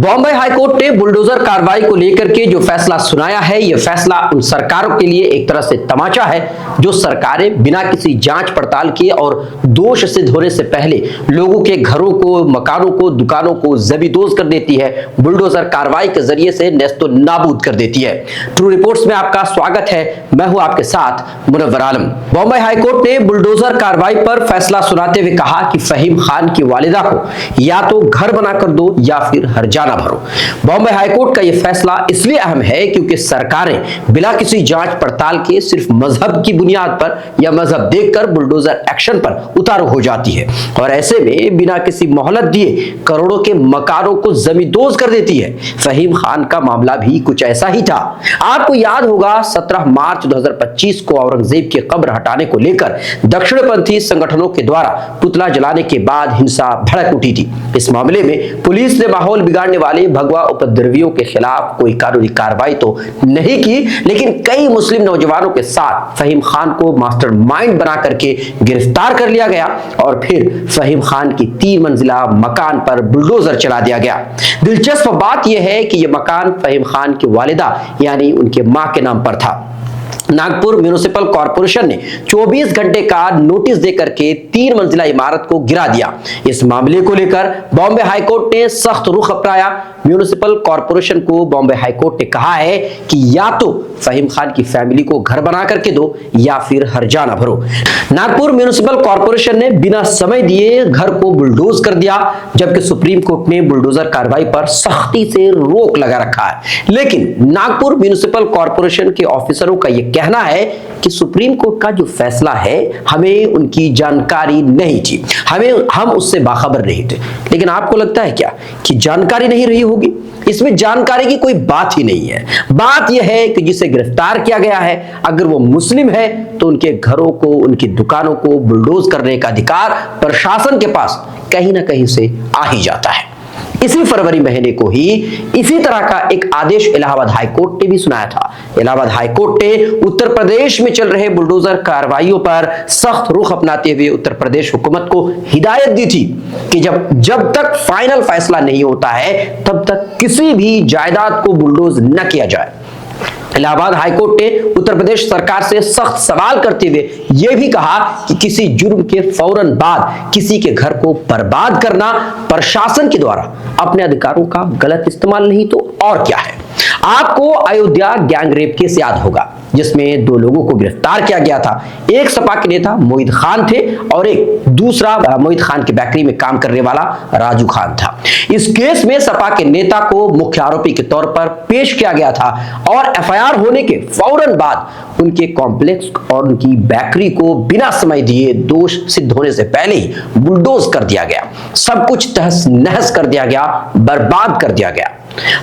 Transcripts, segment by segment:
Bombay high court ने bulldozer कार्रवाई को लेकर के जो फैसला सुनाया है, यह फैसला उन सरकारों के लिए एक तरह से तमाचा है जो सरकारें बिना किसी जांच पड़ताल के और दोष सिद्ध होने से पहले लोगों के घरों को, मकानों को, दुकानों को जबरदोज कर देती है, बुलडोजर कार्रवाई के जरिए से नेस्तो नाबूद कर देती है। ट्रू रिपोर्ट्स में आपका स्वागत है, मैं हूं आपके साथ मुनव्वर आलम। बॉम्बे हाईकोर्ट ने बुलडोजर कार्रवाई पर फैसला सुनाते हुए कहा कि फहीम खान की वालिदा को या तो घर बनाकर दो या फिर हर्जाना भरो। बॉम्बे हाईकोर्ट का यह फैसला इसलिए अहम है क्योंकि सरकारें बिना किसी जांच पड़ताल के सिर्फ मजहब की बुनियाद पर या मजहब देखकर बुलडोजर एक्शन पर उतारू हो जाती है और ऐसे में बिना किसी मोहलत दिए करोड़ों के मकानों को जमींदोज कर देती है। फहीम खान का मामला भी कुछ ऐसा ही था। आपको याद होगा 17 मार्च 2025 को औरंगजेब की कब्र हटाने को लेकर दक्षिणपंथी संगठनों के द्वारा पुतला जलाने के बाद हिंसा भड़क उठी थी। इस मामले में पुलिस ने माहौल बिगाड़ने वाले भगवा उपद्रवियों के खिलाफ कोई कानूनी कार्रवाई तो नहीं की, लेकिन कई मुस्लिम नौजवानों के साथ फहीम खान को मास्टरमाइंड बना करके गिरफ्तार कर लिया गया और फिर फहीम खान की 3 मंजिला मकान पर बुलडोजर चला दिया गया। दिलचस्प बात यह है कि यह मकान फहीम खान की वालिदा यानी उनके मां के नाम पर था। नागपुर म्युनिसिपल कॉर्पोरेशन ने 24 घंटे का नोटिस देकर के 3 मंजिला इमारत को गिरा दिया। इस मामले को लेकर बॉम्बे हाईकोर्ट ने सख्त रुख अपनाया। म्युनिसिपल कॉर्पोरेशन को बॉम्बे हाईकोर्ट ने कहा है कि या तो फहीम खान की फैमिली को घर बना करके दो या फिर हर्जाना भरो। नागपुर म्युनिसिपल कॉर्पोरेशन ने बिना समय दिए घर को बुलडोज कर दिया, जबकि सुप्रीम कोर्ट ने बुलडोजर कार्रवाई पर सख्ती से रोक लगा रखा है। लेकिन नागपुर म्युनिसिपल कॉर्पोरेशन के ऑफिसरों का यह कहना है कि सुप्रीम कोर्ट का जो फैसला है हमें उनकी जानकारी नहीं थी, हम उससे बाखबर नहीं थे। लेकिन आपको लगता है क्या कि जानकारी नहीं रही होगी? इसमें जानकारी की कोई बात ही नहीं है। बात यह है कि जिसे गिरफ्तार किया गया है अगर वो मुस्लिम है तो उनके घरों को, उनकी दुकानों को बुलडोज करने का अधिकार प्रशासन के पास कहीं ना कहीं से आ ही जाता है। इसी फरवरी महीने को ही इसी तरह का एक आदेश इलाहाबाद हाईकोर्ट ने भी सुनाया था। इलाहाबाद हाईकोर्ट ने उत्तर प्रदेश में चल रहे बुलडोजर कार्रवाइयों पर सख्त रुख अपनाते हुए उत्तर प्रदेश हुकूमत को हिदायत दी थी कि जब तक फाइनल फैसला नहीं होता है तब तक किसी भी जायदाद को बुलडोज न किया जाए। इलाहाबाद हाईकोर्ट ने उत्तर प्रदेश सरकार से सख्त सवाल करते हुए यह भी कहा कि किसी जुर्म के फौरन बाद किसी के घर को बर्बाद करना प्रशासन के द्वारा अपने अधिकारों का गलत इस्तेमाल नहीं तो और क्या है। आपको अयोध्या गैंग रेप केस याद होगा जिसमें 2 लोगों को गिरफ्तार किया गया था। एक सपा के नेता मोहित खान थे और एक दूसरा मोहित खान की बेकरी में काम करने वाला राजू खान था। इस केस में सपा के नेता को मुख्य आरोपी के तौर पर पेश किया गया था और एफआईआर होने के फौरन बाद उनके कॉम्प्लेक्स और उनकी बेकरी को बिना समय दिए दोष सिद्ध होने से पहले ही बुलडोज कर दिया गया। सब कुछ तहस नहस कर दिया गया, बर्बाद कर दिया गया।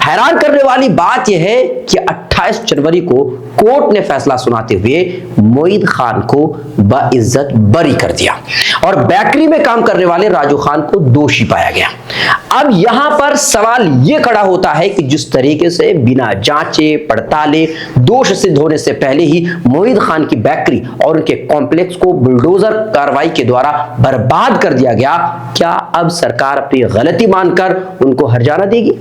हैरान करने वाली बात यह है कि 28 जनवरी को कोर्ट ने फैसला सुनाते हुए मोहित खान को बाइज्जत बरी कर दिया और बेकरी में काम करने वाले राजू खान को दोषी पाया गया। अब यहां पर सवाल यह खड़ा होता है कि जिस तरीके से बिना जांचे पड़ताले दोष सिद्ध होने से पहले ही मोहित खान की बेकरी और उनके कॉम्प्लेक्स को बुलडोजर कार्रवाई के द्वारा बर्बाद कर दिया गया, क्या अब सरकार अपनी गलती मानकर उनको हर्जाना देगी?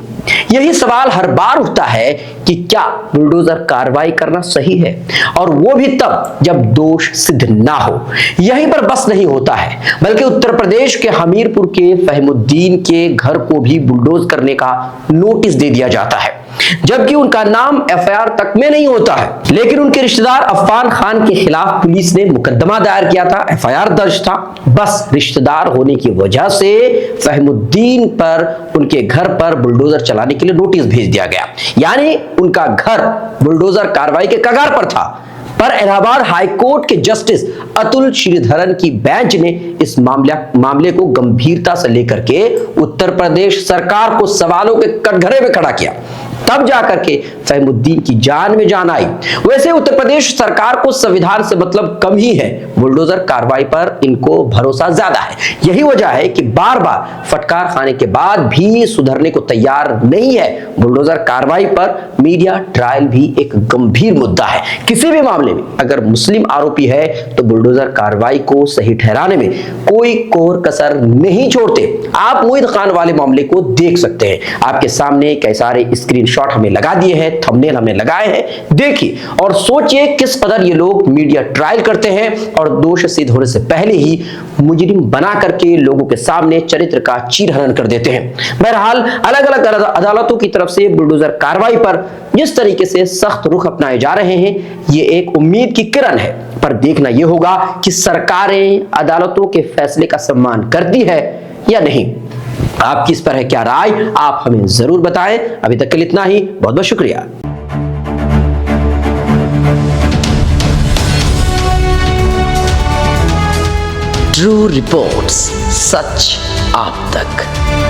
यही सवाल हर बार उठता है कि क्या बुलडोजर कार्रवाई करना सही है, और वो भी तब जब दोष सिद्ध ना हो। यहीं पर बस नहीं होता है, बल्कि उत्तर प्रदेश के हमीरपुर के फहीमुद्दीन के घर को भी बुलडोज करने का नोटिस दे दिया जाता है, जबकि उनका नाम एफआईआर तक में नहीं होता है। लेकिन उनके रिश्तेदार अफान खान के खिलाफ पुलिस ने मुकदमा दायर किया था, एफआईआर दर्ज था। बस रिश्तेदार होने की वजह से फहीमुद्दीन पर उनके घर पर बुलडोजर चलाने के लिए नोटिस भेज दिया गया, यानी उनका घर बुलडोजर कार्रवाई के कगार पर था। पर इलाहाबाद हाईकोर्ट के जस्टिस अतुल श्रीधरन की बेंच ने इस मामले को गंभीरता से लेकर के उत्तर प्रदेश सरकार को सवालों के कटघरे में खड़ा किया। तब जाकर के फहीमुद्दीन की जान में जान आई। वैसे उत्तर प्रदेश सरकार को संविधान से मतलब कम ही है, बुलडोजर कार्रवाई पर इनको भरोसा ज्यादा है। यही वजह है कि बार बार फटकार खाने के बाद भी सुधरने को तैयार नहीं है। बुलडोजर कार्रवाई पर मीडिया ट्रायल भी एक गंभीर मुद्दा है। किसी भी मामले में अगर मुस्लिम आरोपी है तो बुलडोजर कार्रवाई को सही ठहराने में कोई कोर कसर नहीं छोड़ते। आप मोहित खान वाले मामले को देख सकते हैं, आपके सामने कई सारे स्क्रीनशॉट हमें लगा दिए हैं, थंबनेल हमने लगाए हैं, देखिए और सोचिए किस कदर ये लोग मीडिया ट्रायल करते हैं और दोष सिद्ध होने से पहले ही मुजरिम बना करके लोगों के सामने चरित्र का चीरहरण कर देते हैं। बहरहाल अलग अलग अदालतों की तरफ से बुलडोजर कार्रवाई पर जिस तरीके से सख्त रुख अपनाए जा रहे हैं, ये एक उम्मीद की किरण है। पर देखना यह होगा कि सरकारें अदालतों के फैसले का सम्मान करती है या नहीं। आपकी इस पर है क्या राय, आप हमें जरूर बताएं। अभी तक के लिए इतना ही, बहुत बहुत शुक्रिया। ट्रू रिपोर्ट्स, सच आप तक।